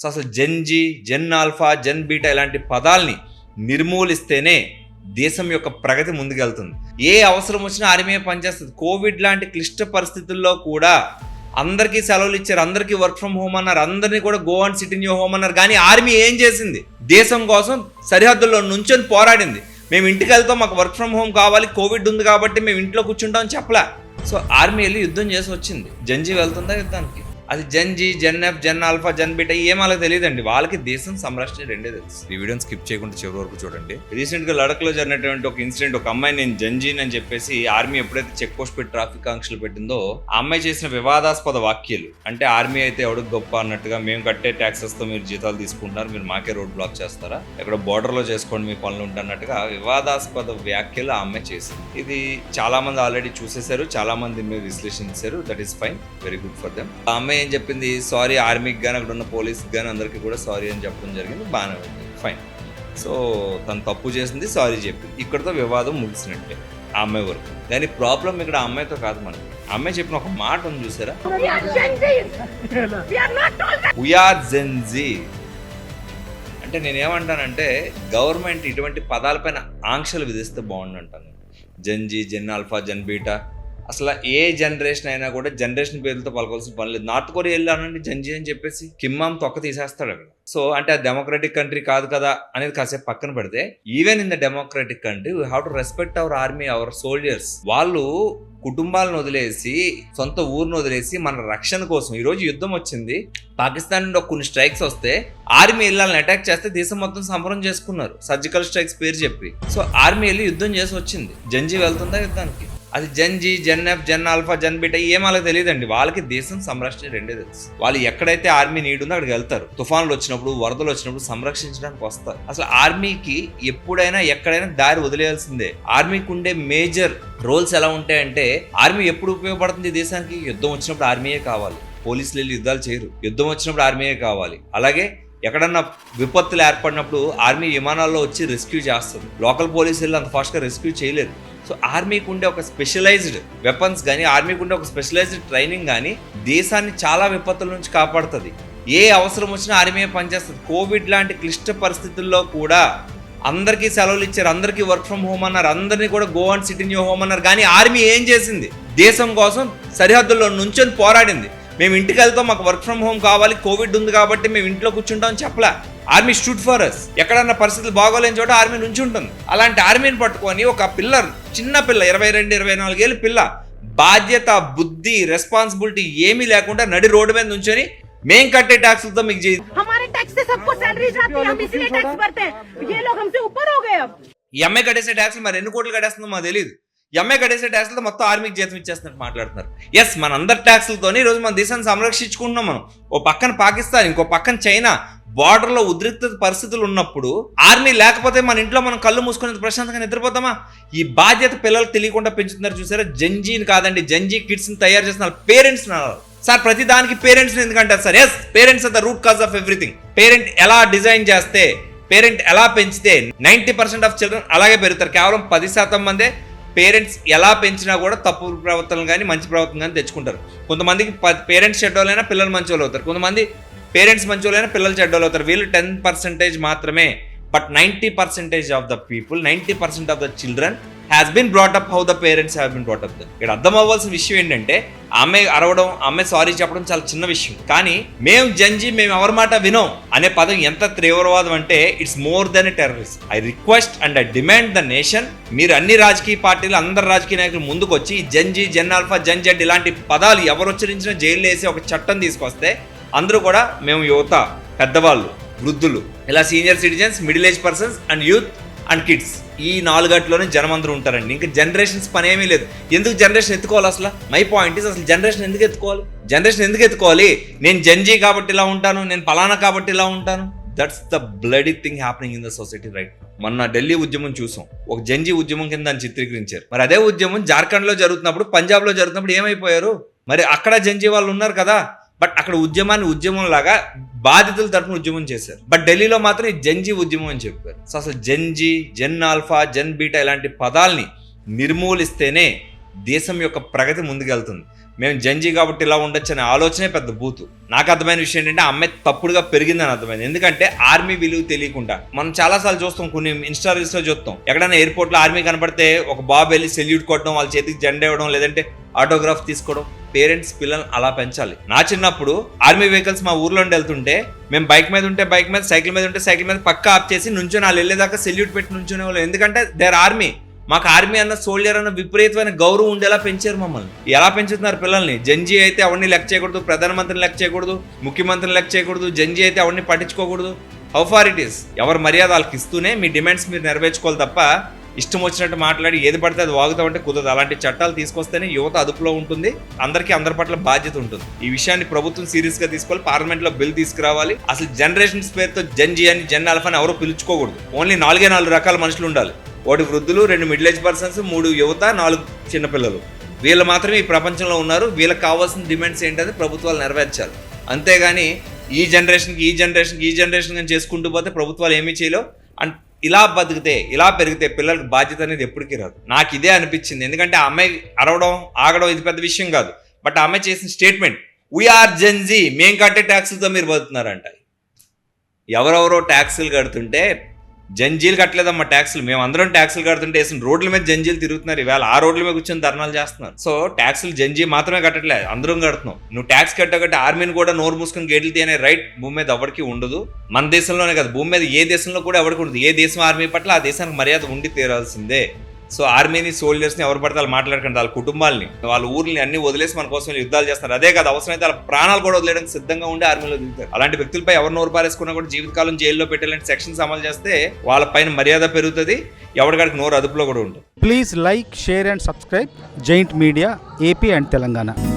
So అసలు Gen Z, జెన్ alpha, జెన్ beta ఇలాంటి పదాల్ని నిర్మూలిస్తేనే దేశం యొక్క ప్రగతి ముందుకెళ్తుంది. ఏ అవసరం వచ్చినా ఆర్మీ పనిచేస్తుంది. కోవిడ్ లాంటి క్లిష్ట పరిస్థితుల్లో కూడా అందరికీ సెలవులు ఇచ్చారు, అందరికీ వర్క్ ఫ్రమ్ హోమ్ అన్నారు, అందరినీ కూడా go and SIT in your home అన్నారు. కానీ ఆర్మీ ఏం చేసింది? దేశం కోసం సరిహద్దుల్లో నుంచొని పోరాడింది. మేము ఇంటికి వెళ్తాం, మాకు వర్క్ ఫ్రమ్ హోమ్ కావాలి, కోవిడ్ ఉంది కాబట్టి మేము ఇంట్లో కూర్చుంటాం అని చెప్పలే. సో ఆర్మీ వెళ్ళి యుద్ధం చేసి వచ్చింది. జెన్జీ వెళ్తుందా యుద్ధానికి? అది జెన్జీ, జెన్ ఎఫ్, జెన్ ఆల్ఫా, జెన్ బీటా ఏం వాళ్ళకి తెలియదండి. వాళ్ళకి దేశం సంరక్షణ రెండే తెలుసు. ఈ వీడియోని స్కిప్ చేయకుండా చివరి వరకు చూడండి. రీసెంట్ గా లడఖ్లో జరిగినటువంటి ఒక ఇన్సిడెంట్, ఒక అమ్మాయి నేను జెన్జీని అని చెప్పేసి ఆర్మీ ఎప్పుడైతే చెక్ పోస్ట్ పెట్టి ట్రాఫిక్ ఆంక్షలు పెట్టిందో, ఆ అమ్మాయి చేసిన వివాదాస్పద వ్యాఖ్యలు, అంటే ఆర్మీ అయితే ఎవరికి గొప్ప అన్నట్టుగా, మేము కట్టే ట్యాక్సెస్ తో మీరు జీతాలు తీసుకుంటున్నారు, మీరు మాకే రోడ్ బ్లాక్ చేస్తారా, ఎక్కడ బోర్డర్ లో చేసుకోండి మీ పనులు ఉంటున్నట్టుగా వివాదాస్పద వ్యాఖ్యలు ఆ అమ్మాయి చేసింది. ఇది చాలా మంది ఆల్రెడీ చూసేశారు, చాలా మంది మీరు విశ్లేషించారు. That is fine, very good for them. ఆ అమ్మాయి ఏం చెప్పింది? సారీ ఆర్మీకి కానీ అక్కడ ఉన్న పోలీస్కి కానీ అందరికీ కూడా సారీ అని చెప్పడం జరిగింది. బాగానే ఉంది, ఫైన్. సో తను తప్పు చేసింది, సారీ చెప్పింది. ఇక్కడతో వివాదం ముగిసినట్టే ఆ అమ్మాయి వరకు. కానీ ప్రాబ్లం ఇక్కడ ఆ అమ్మాయితో కాదు, మనకి ఆ అమ్మాయి చెప్పిన ఒక మాట ఉంది చూసారా, వీఆర్ జెన్జీ అంటే నేనేమంటానంటే గవర్నమెంట్ ఇటువంటి పదాలపైన ఆంక్షలు విధిస్తే బాగుండు అంటాను. జెన్జీ, జెన్ ఆల్ఫా, జెన్ బీటా, అసలు ఏ జనరేషన్ అయినా కూడా జనరేషన్ పేర్లతో పలకాల్సిన పని లేదు. నార్త్ కొరియా వెళ్ళానండి జెన్జీ అని చెప్పేసి కిమ్మాం తొక్క తీసేస్తాడు అక్కడ. సో అంటే ఆ డెమోక్రటిక్ కంట్రీ కాదు కదా అనేది కాసేపు పక్కన పెడితే, even in the democratic country we have to respect hour army, our soldiers. వాళ్ళు కుటుంబాలను వదిలేసి, సొంత ఊరిని వదిలేసి మన రక్షణ కోసం ఈరోజు యుద్ధం వచ్చింది. పాకిస్తాన్ నుండి కొన్ని స్ట్రైక్స్ వస్తే ఆర్మీ వెళ్ళాలని అటాక్ చేస్తే దేశం మొత్తం సంబరం చేసుకున్నారు, సర్జికల్ స్ట్రైక్స్ పేరు చెప్పి. సో ఆర్మీ వెళ్ళి యుద్ధం చేసి వచ్చింది. జెన్జీ వెళ్తుందా యుద్ధానికి? అది జెన్జీ, జెన్ ఎఫ్, జెన్ ఆల్ఫా, జెన్ బీటా ఏం వాళ్ళకి తెలియదండి. వాళ్ళకి దేశం సంరక్షణ రెండే తెలుసు. వాళ్ళు ఎక్కడైతే ఆర్మీ నీడ్ ఉందో అక్కడికి వెళ్తారు. తుఫాన్లు వచ్చినప్పుడు, వరదలు వచ్చినప్పుడు సంరక్షించడానికి వస్తారు. అసలు ఆర్మీకి ఎప్పుడైనా ఎక్కడైనా దారి వదిలేయాల్సిందే. ఆర్మీకి ఉండే మేజర్ రోల్స్ ఎలా ఉంటాయంటే, ఆర్మీ ఎప్పుడు ఉపయోగపడుతుంది దేశానికి? యుద్ధం వచ్చినప్పుడు ఆర్మీయే కావాలి. పోలీసులు వెళ్ళి యుద్ధాలు చేయరు. యుద్ధం వచ్చినప్పుడు ఆర్మీయే కావాలి. అలాగే ఎక్కడన్నా విపత్తులు ఏర్పడినప్పుడు ఆర్మీ విమానాల్లో వచ్చి రెస్క్యూ చేస్తుంది. లోకల్ పోలీసులు వెళ్ళి అంత ఫాస్ట్గా రెస్క్యూ చేయలేరు. సో ఆర్మీకి ఉండే ఒక స్పెషలైజ్డ్ వెపన్స్ కానీ, ఆర్మీకి ఉండే ఒక స్పెషలైజ్డ్ ట్రైనింగ్ కానీ దేశాన్ని చాలా విపత్తుల నుంచి కాపాడుతుంది. ఏ అవసరం వచ్చినా ఆర్మీ పనిచేస్తుంది. కోవిడ్ లాంటి క్లిష్ట పరిస్థితుల్లో కూడా అందరికీ సెలవులు ఇచ్చారు, అందరికీ వర్క్ ఫ్రమ్ హోమ్ అన్నారు, అందరినీ కూడా go and SIT in your home అన్నారు. కానీ ఆర్మీ ఏం చేసింది? దేశం కోసం సరిహద్దుల్లో నుంచొని పోరాడింది. మేము ఇంటికి వెళ్తాం, మాకు వర్క్ ఫ్రమ్ హోమ్ కావాలి, కోవిడ్ ఉంది కాబట్టి మేము ఇంట్లో కూర్చుంటాం అని చెప్పలే. Army stood for us. ఎక్కడన్నా పరిస్థితులు బాగోలేని చోట ఆర్మీ నుంచి ఉంటుంది. అలాంటి ఆర్మీని పట్టుకొని ఒక పిల్ల, చిన్న పిల్ల, 22-24 ఏళ్ళ పిల్ల, బాధ్యత, బుద్ధి, రెస్పాన్సిబిలిటీ ఏమీ లేకుండా నడి రోడ్డు మీద నుంచొని మేం కట్టే ట్యాక్సులతో మీకు ఈ అమ్మాయి కట్టేసే ట్యాక్సులు మరి ఎన్ని కోట్లు కట్టేస్తుందో మాకు తెలియదు. ఈ అమ్మాయి కట్టేసే ట్యాక్సులతో మొత్తం ఆర్మీకి జీతం ఇచ్చేస్తున్నట్టు మాట్లాడుతున్నారు. ఎస్, మన అందరి ట్యాక్సులతోనే ఈరోజు మన దేశాన్ని సంరక్షించుకుంటున్నాం మనం. ఓ పక్కన పాకిస్తాన్, ఇంకో పక్కన చైనా, బార్డర్ లో ఉద్రిక్త పరిస్థితులు ఉన్నప్పుడు ఆర్మీ లేకపోతే మన ఇంట్లో మనం కళ్ళు మూసుకుని ప్రశాంతంగా నిద్రపోతామా? ఈ బాధ్యత పిల్లలకు తెలియకుండా పెంచుతున్నారు చూసారా. జెన్జీని కాదండి, జెన్జీ కిడ్స్ ని తయారు చేస్తున్నారు పేరెంట్స్. సార్ ప్రతి దానికి పేరెంట్స్ ఎందుకంటారు sir? Yes, parents are the root cause of everything. Parent ఎలా డిజైన్ చేస్తే, పేరెంట్ ఎలా పెంచితే 90% ఆఫ్ చిల్డ్రన్ అలాగే పెరుగుతారు. కేవలం 10% మందే పేరెంట్స్ ఎలా పెంచినా కూడా తప్పు ప్రవర్తనలు కానీ మంచి ప్రవర్తన కానీ తెచ్చుకుంటారు. కొంతమందికి పేరెంట్స్ చెడ్డోళ్ళైనా పిల్లలు మంచి వాళ్ళు అవుతారు, కొంతమంది పేరెంట్స్ మంచి వాళ్ళైనా పిల్లలు చెడ్డోళ్ళు అవుతారు. వీళ్ళు 10% మాత్రమే. But 90% of the people, 90% of the children has been brought up how the parents have been brought up. ఇక్కడ అర్థం అవ్వాల్సిన విషయం ఏంటంటే, ఆమె అరవడం, ఆమె సారీ చెప్పడం చాలా చిన్న విషయం. కానీ మేము జెన్జీ, మేము ఎవరి మాట వినోం అనే పదం ఎంత తీవ్రవాదం అంటే it's more than a terrorist. I request and I demand the nation, మీరు అన్ని రాజకీయ పార్టీలు, అందరు రాజకీయ నాయకులు ముందుకు వచ్చి జెన్జీ, జెన్ ఆల్ఫా, జెన్ జెడ్ ఇలాంటి పదాలు ఎవరు ఉచ్చరించినా జైలు వేసి ఒక చట్టం తీసుకొస్తే అందరూ కూడా, మేము యువత, పెద్దవాళ్ళు, వృద్ధులు, ఇలా senior citizens, middle age persons and youth and kids, ఈ 4 గంటలోనే జనం అందరూ ఉంటారండి. ఇంకా జనరేషన్స్ పని ఏమీ లేదు. ఎందుకు జనరేషన్ ఎత్తుకోవాలి? అసలు మై పాయింట్ ఇస్, అసలు జనరేషన్ ఎందుకు ఎత్తుకోవాలి? జనరేషన్ ఎందుకు ఎత్తుకోవాలి? నేను జెన్జీ కాబట్టి ఇలా ఉంటాను, నేను పలానా కాబట్టి ఇలా ఉంటాను. That's the bloody thing happening in the society right. మొన్న ఢిల్లీ ఉద్యమం చూసాం, ఒక జెన్జీ ఉద్యమం కింద దాన్ని చిత్రీకరించారు. మరి అదే ఉద్యమం జార్ఖండ్ లో జరుగుతున్నప్పుడు, పంజాబ్ లో జరుగుతున్నప్పుడు ఏమైపోయారు? మరి అక్కడ జెన్జీ వాళ్ళు ఉన్నారు కదా, బట్ అక్కడ ఉద్యమాన్ని ఉద్యమం లాగా బాధితుల తరఫున ఉద్యమం చేశారు. బట్ ఢిల్లీలో మాత్రం ఈ జెన్జీ ఉద్యమం అని చెప్పారు. సో అసలు జెన్జీ, జెన్ ఆల్ఫా, జెన్ బీటా ఇలాంటి పదాల్ని నిర్మూలిస్తేనే దేశం యొక్క ప్రగతి ముందుకెళ్తుంది. మేము జంజీ కాబట్టి ఇలా ఉండొచ్చు అనే ఆలోచనే పెద్ద బూతు. నాకు అర్థమైన విషయం ఏంటంటే ఆ అమ్మాయి తప్పుడుగా పెరిగిందని అర్థమైంది. ఎందుకంటే ఆర్మీ విలువ తెలియకుండా మనం చాలాసార్లు చూస్తాం, కొన్ని ఇన్స్టా రీల్స్ లో చూస్తాం, ఎక్కడైనా ఎయిర్పోర్ట్ లో ఆర్మీ కనపడితే ఒక బాబు వెళ్ళి సెల్యూట్ కొట్టడం, వాళ్ళ చేతికి జెండా ఇవ్వడం, లేదంటే ఆటోగ్రాఫ్ తీసుకోవడం. పేరెంట్స్ పిల్లల్ని అలా పెంచాలి. నా చిన్నప్పుడు ఆర్మీ వెహికల్స్ మా ఊర్లో వెళ్తుంటే మేము బైక్ మీద ఉంటే బైక్ మీద, సైకిల్ మీద ఉంటే సైకిల్ మీద పక్క ఆఫ్ చేసి నుంచొని వాళ్ళు వెళ్ళేదాకా సెల్యూట్ పెట్టి నుంచునే వాళ్ళు. ఎందుకంటే దేర్ ఆర్మీ. మాకు ఆర్మీ అన్న, సోల్జర్ అన్న విపరీతమైన గౌరవం ఉండేలా పెంచారు మమ్మల్ని. ఎలా పెంచుతున్నారు పిల్లల్ని? జంజీ అయితే ఎవరిని లెక్క చేయకూడదు, ప్రధానమంత్రిని లెక్క చేయకూడదు, ముఖ్యమంత్రిని లెక్క చేయకూడదు, జంజీ అయితే ఎవరిని పట్టించుకోకూడదు. How far it is? ఎవరి మర్యాద వాళ్ళకి ఇస్తూనే మీ డిమాండ్స్ మీరు నెరవేర్చుకోవాలి తప్ప ఇష్టం వచ్చినట్టు మాట్లాడి ఏది పడితే అది వాగుతామంటే కుదరదు. అలాంటి చట్టాలు తీసుకొస్తేనే యువత అదుపులో ఉంటుంది, అందరికీ అందరి పట్ల బాధ్యత ఉంటుంది. ఈ విషయాన్ని ప్రభుత్వం సీరియస్ గా తీసుకోవాలి, పార్లమెంట్ లో బిల్ తీసుకురావాలి. అసలు జనరేషన్స్ పేరుతో జంజీ అని, జన్ ఆల్ఫా అని ఎవరు పిలుచుకోకూడదు. ఓన్లీ 4 రకాల మనుషులు ఉండాలి. 1 వృద్ధులు, 2 మిడిల్ ఏజ్ పర్సన్స్, 3 యువత, 4 చిన్నపిల్లలు. వీళ్ళు మాత్రమే ఈ ప్రపంచంలో ఉన్నారు. వీళ్ళకి కావాల్సిన డిమాండ్స్ ఏంటంటే ప్రభుత్వాలు నెరవేర్చాలి. అంతేగాని ఈ జనరేషన్ అని చేసుకుంటూ పోతే ప్రభుత్వాలు ఏమీ చేయలేవు. అండ్ ఇలా బతికితే, ఇలా పెరిగితే పిల్లలకు బాధ్యత అనేది ఎప్పటికీ రాదు. నాకు ఇదే అనిపించింది. ఎందుకంటే ఆ అమ్మాయి అరవడం, ఆగడం ఇది పెద్ద విషయం కాదు. బట్ ఆ అమ్మాయి చేసిన స్టేట్మెంట్, వీఆర్ జెన్జీ, మేము కట్టే ట్యాక్సులతో మీరు బతుకుతున్నారంట. ఎవరెవరో ట్యాక్సులు కడుతుంటే జంజీలు కట్టలేదమ్మా ట్యాక్సులు. మేము అందరం ట్యాక్సులు కడుతుంటే వేసిన రోడ్ల మీద జంజీలు తిరుగుతున్నారు. ఈవేళ ఆ రోడ్ల మీద కూర్చొని ధర్నాలు చేస్తున్నారు. సో ట్యాక్సులు జంజీ మాత్రమే కట్టట్లేదు, అందరం కడుతున్నాం. నువ్వు ట్యాక్స్ కట్టగట్టి ఆర్మీని కూడా నోరు మూసుకొని గేట్లు తీయనే రైట్ భూమి మీద ఎవరికి ఉండదు. మన దేశంలోనే కాదు, భూమి మీద ఏ దేశంలో కూడా ఎవరికి ఉండదు. ఏ దేశం ఆర్మీ పట్ల ఆ దేశానికి మర్యాద ఉండి తీరాల్సిందే. సో ఆర్మీని, సోల్జర్స్ని ఎవరు పడితే వాళ్ళు మాట్లాడకండి. వాళ్ళ కుటుంబాలని, వాళ్ళ ఊర్ని అన్ని వదిలేసి మన కోసం యుద్ధాలు చేస్తారు. అదే కాదు, అవసరమైతే వాళ్ళ ప్రాణాలు కూడా వదిలేయడానికి సిద్ధంగా ఉండి ఆర్మీలో దిగుతారు. అలాంటి వ్యక్తులపై ఎవరు నోరు పారేసుకున్నా కూడా జీవితకాలం జైల్లో పెట్టేలాంటి సెక్షన్స్ అమలు చేస్తే వాళ్ళ పైన మర్యాద పెరుగుతుంది, ఎవరికాడికి నోరు అదుపులో కూడా ఉంటుంది. Please like, share and subscribe giant media AP and Telangana.